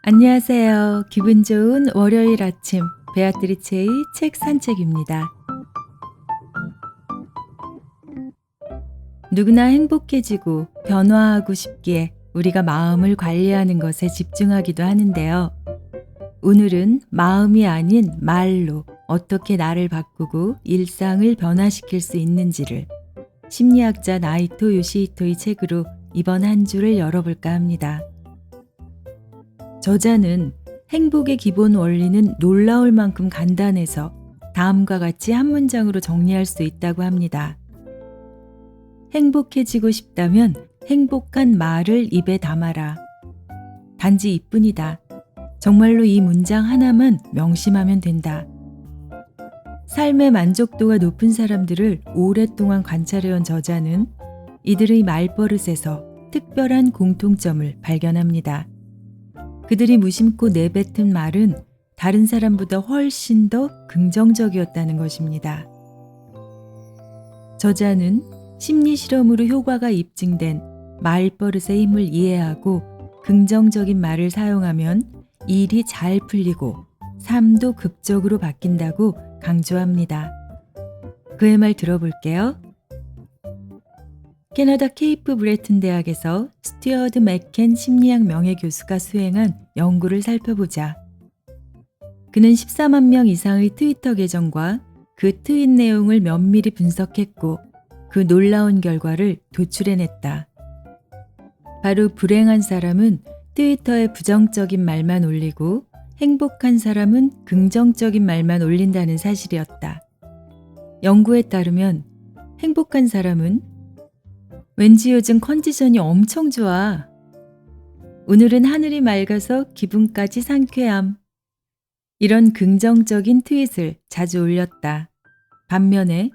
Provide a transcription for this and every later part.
안녕하세요. 기분 좋은 월요일 아침 베아트리체의 책 산책입니다. 누구나 행복해지고 변화하고 싶기에 우리가 마음을 관리하는 것에 집중하기도 하는데요. 오늘은 마음이 아닌 말로 어떻게 나를 바꾸고 일상을 변화시킬 수 있는지를 심리학자 나이토 요시히토의 책으로 이번 한 주를 열어볼까 합니다. 저자는 행복의 기본 원리는 놀라울 만큼 간단해서 다음과 같이 한 문장으로 정리할 수 있다고 합니다. 행복해지고 싶다면 행복한 말을 입에 담아라. 단지 이뿐이다. 정말로 이 문장 하나만 명심하면 된다. 삶의 만족도가 높은 사람들을 오랫동안 관찰해온 저자는 이들의 말버릇에서 특별한 공통점을 발견합니다. 그들이 무심코 내뱉은 말은 다른 사람보다 훨씬 더 긍정적이었다는 것입니다. 저자는 심리 실험으로 효과가 입증된 말버릇의 힘을 이해하고 긍정적인 말을 사용하면 일이 잘 풀리고 삶도 극적으로 바뀐다고 강조합니다. 그의 말 들어볼게요. 캐나다 케이프 브레튼 대학에서 스튜어드 맥켄 심리학 명예교수가 수행한 연구를 살펴보자. 그는 14만 명 이상의 트위터 계정과 그 트윗 내용을 면밀히 분석했고 그 놀라운 결과를 도출해냈다. 바로 불행한 사람은 트위터에 부정적인 말만 올리고 행복한 사람은 긍정적인 말만 올린다는 사실이었다. 연구에 따르면 행복한 사람은 왠지 요즘 컨디션이 엄청 좋아. 오늘은 하늘이 맑아서 기분까지 상쾌함. 이런 긍정적인 트윗을 자주 올렸다. 반면에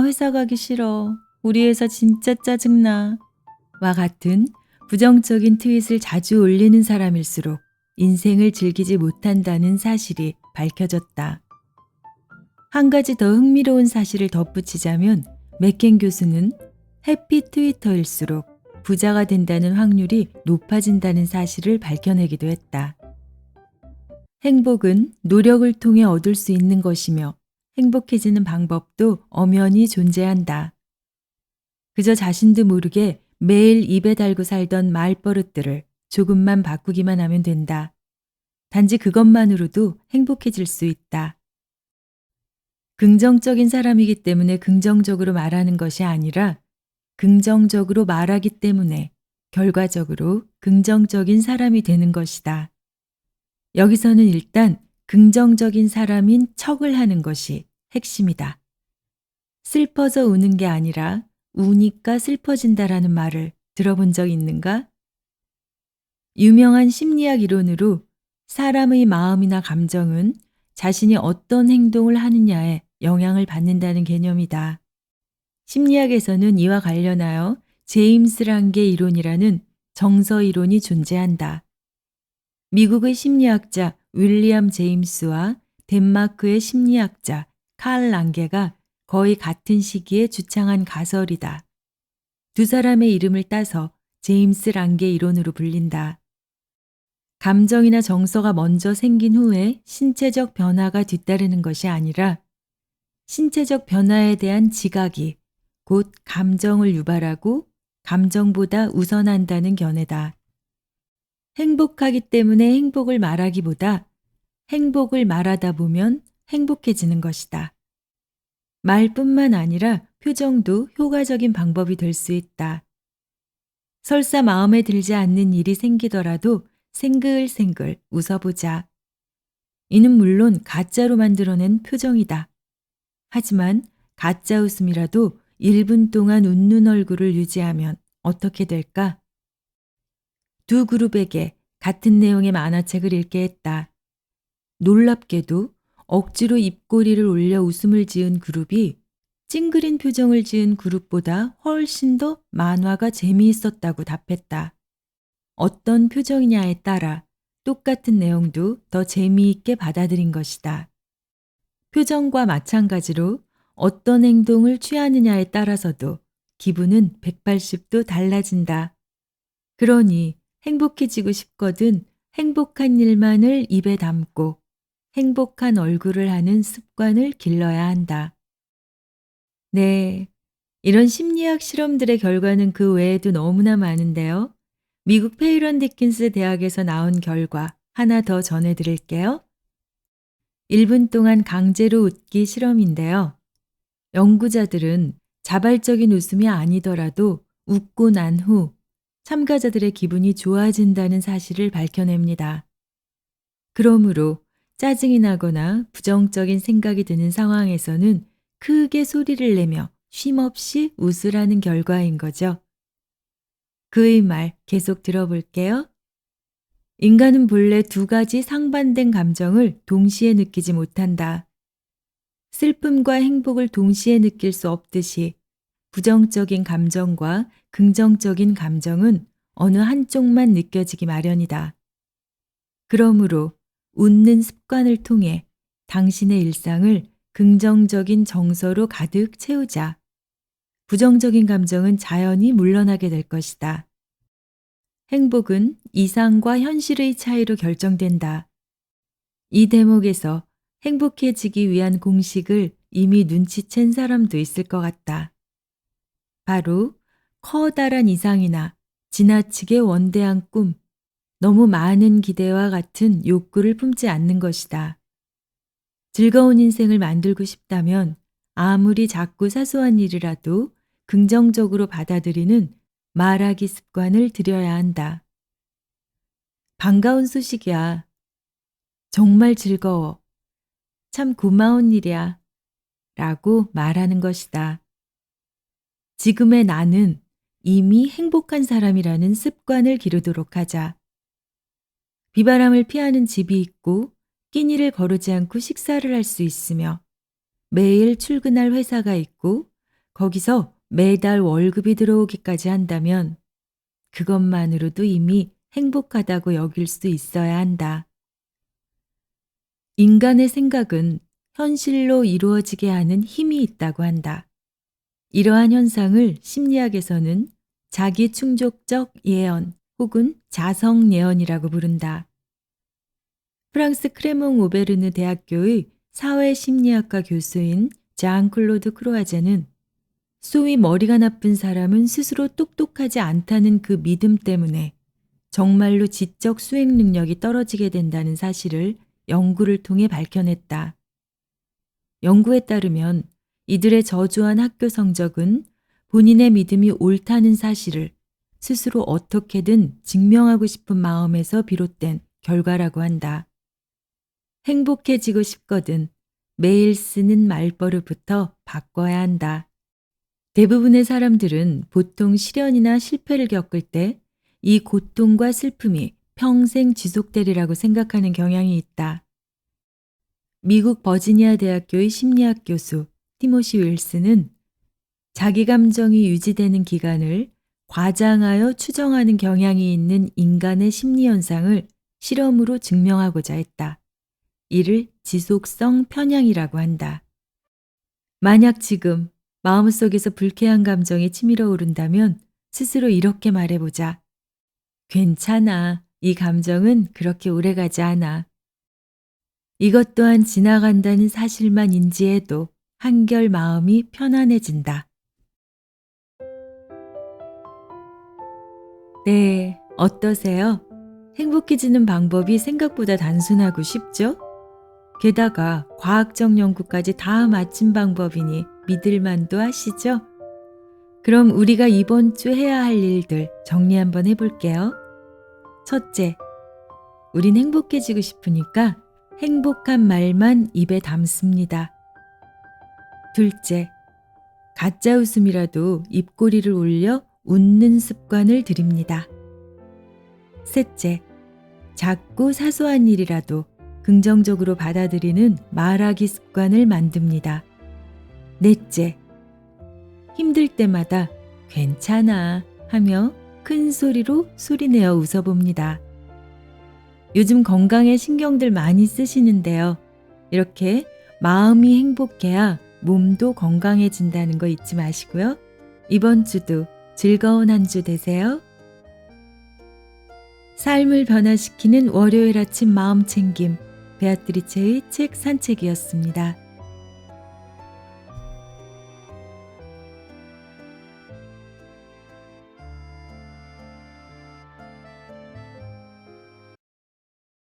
회사 가기 싫어. 우리 회사 진짜 짜증나. 와 같은 부정적인 트윗을 자주 올리는 사람일수록 인생을 즐기지 못한다는 사실이 밝혀졌다. 한 가지 더 흥미로운 사실을 덧붙이자면 맥켄 교수는 해피 트위터일수록 부자가 된다는 확률이 높아진다는 사실을 밝혀내기도 했다. 행복은 노력을 통해 얻을 수 있는 것이며 행복해지는 방법도 엄연히 존재한다. 그저 자신도 모르게 매일 입에 달고 살던 말버릇들을 조금만 바꾸기만 하면 된다. 단지 그것만으로도 행복해질 수 있다. 긍정적인 사람이기 때문에 긍정적으로 말하는 것이 아니라 긍정적으로 말하기 때문에 결과적으로 긍정적인 사람이 되는 것이다. 여기서는 일단 긍정적인 사람인 척을 하는 것이 핵심이다. 슬퍼서 우는 게 아니라 우니까 슬퍼진다라는 말을 들어본 적 있는가? 유명한 심리학 이론으로 사람의 마음이나 감정은 자신이 어떤 행동을 하느냐에 영향을 받는다는 개념이다. 심리학에서는 이와 관련하여 제임스 랑게 이론이라는 정서 이론이 존재한다. 미국의 심리학자 윌리엄 제임스와 덴마크의 심리학자 칼 랑게가 거의 같은 시기에 주창한 가설이다. 두 사람의 이름을 따서 제임스 랑게 이론으로 불린다. 감정이나 정서가 먼저 생긴 후에 신체적 변화가 뒤따르는 것이 아니라 신체적 변화에 대한 지각이 곧 감정을 유발하고 감정보다 우선한다는 견해다. 행복하기 때문에 행복을 말하기보다 행복을 말하다 보면 행복해지는 것이다. 말뿐만 아니라 표정도 효과적인 방법이 될 수 있다. 설사 마음에 들지 않는 일이 생기더라도 생글생글 웃어보자. 이는 물론 가짜로 만들어낸 표정이다. 하지만 가짜 웃음이라도 1분 동안 웃는 얼굴을 유지하면 어떻게 될까? 두 그룹에게 같은 내용의 만화책을 읽게 했다. 놀랍게도 억지로 입꼬리를 올려 웃음을 지은 그룹이 찡그린 표정을 지은 그룹보다 훨씬 더 만화가 재미있었다고 답했다. 어떤 표정이냐에 따라 똑같은 내용도 더 재미있게 받아들인 것이다. 표정과 마찬가지로 어떤 행동을 취하느냐에 따라서도 기분은 180도 달라진다. 그러니 행복해지고 싶거든 행복한 일만을 입에 담고 행복한 얼굴을 하는 습관을 길러야 한다. 네, 이런 심리학 실험들의 결과는 그 외에도 너무나 많은데요. 미국 페이런 디킨스 대학에서 나온 결과 하나 더 전해드릴게요. 1분 동안 강제로 웃기 실험인데요. 연구자들은 자발적인 웃음이 아니더라도 웃고 난 후 참가자들의 기분이 좋아진다는 사실을 밝혀냅니다. 그러므로 짜증이 나거나 부정적인 생각이 드는 상황에서는 크게 소리를 내며 쉼없이 웃으라는 결과인 거죠. 그의 말 계속 들어볼게요. 인간은 본래 두 가지 상반된 감정을 동시에 느끼지 못한다. 슬픔과 행복을 동시에 느낄 수 없듯이 부정적인 감정과 긍정적인 감정은 어느 한쪽만 느껴지기 마련이다. 그러므로 웃는 습관을 통해 당신의 일상을 긍정적인 정서로 가득 채우자. 부정적인 감정은 자연히 물러나게 될 것이다. 행복은 이상과 현실의 차이로 결정된다. 이 대목에서 행복해지기 위한 공식을 이미 눈치챈 사람도 있을 것 같다. 바로 커다란 이상이나 지나치게 원대한 꿈, 너무 많은 기대와 같은 욕구를 품지 않는 것이다. 즐거운 인생을 만들고 싶다면 아무리 작고 사소한 일이라도 긍정적으로 받아들이는 말하기 습관을 들여야 한다. 반가운 소식이야. 정말 즐거워. 참 고마운 일이야. 라고 말하는 것이다. 지금의 나는 이미 행복한 사람이라는 습관을 기르도록 하자. 비바람을 피하는 집이 있고 끼니를 거르지 않고 식사를 할 수 있으며 매일 출근할 회사가 있고 거기서 매달 월급이 들어오기까지 한다면 그것만으로도 이미 행복하다고 여길 수 있어야 한다. 인간의 생각은 현실로 이루어지게 하는 힘이 있다고 한다. 이러한 현상을 심리학에서는 자기 충족적 예언 혹은 자성 예언이라고 부른다. 프랑스 크레몽 오베르느 대학교의 사회심리학과 교수인 장 클로드 크로아제는 소위 머리가 나쁜 사람은 스스로 똑똑하지 않다는 그 믿음 때문에 정말로 지적 수행 능력이 떨어지게 된다는 사실을 연구를 통해 밝혀냈다. 연구에 따르면 이들의 저조한 학교 성적은 본인의 믿음이 옳다는 사실을 스스로 어떻게든 증명하고 싶은 마음에서 비롯된 결과라고 한다. 행복해지고 싶거든 매일 쓰는 말버릇부터 바꿔야 한다. 대부분의 사람들은 보통 시련이나 실패를 겪을 때 이 고통과 슬픔이 평생 지속되리라고 생각하는 경향이 있다. 미국 버지니아 대학교의 심리학 교수 티모시 윌슨은 자기 감정이 유지되는 기간을 과장하여 추정하는 경향이 있는 인간의 심리 현상을 실험으로 증명하고자 했다. 이를 지속성 편향이라고 한다. 만약 지금 마음속에서 불쾌한 감정이 치밀어 오른다면 스스로 이렇게 말해보자. 괜찮아. 이 감정은 그렇게 오래가지 않아. 이것 또한 지나간다는 사실만 인지해도 한결 마음이 편안해진다. 네, 어떠세요? 행복해지는 방법이 생각보다 단순하고 쉽죠? 게다가 과학적 연구까지 다 마친 방법이니 믿을만도 하시죠? 그럼 우리가 이번 주 해야 할 일들 정리 한번 해볼게요. 첫째, 우린 행복해지고 싶으니까 행복한 말만 입에 담습니다. 둘째, 가짜 웃음이라도 입꼬리를 올려 웃는 습관을 들입니다. 셋째, 작고 사소한 일이라도 긍정적으로 받아들이는 말하기 습관을 만듭니다. 넷째, 힘들 때마다 괜찮아 하며 큰 소리로 소리내어 웃어봅니다. 요즘 건강에 신경들 많이 쓰시는데요. 이렇게 마음이 행복해야 몸도 건강해진다는 거 잊지 마시고요. 이번 주도 즐거운 한 주 되세요. 삶을 변화시키는 월요일 아침 마음 챙김 베아트리체의 책 산책이었습니다.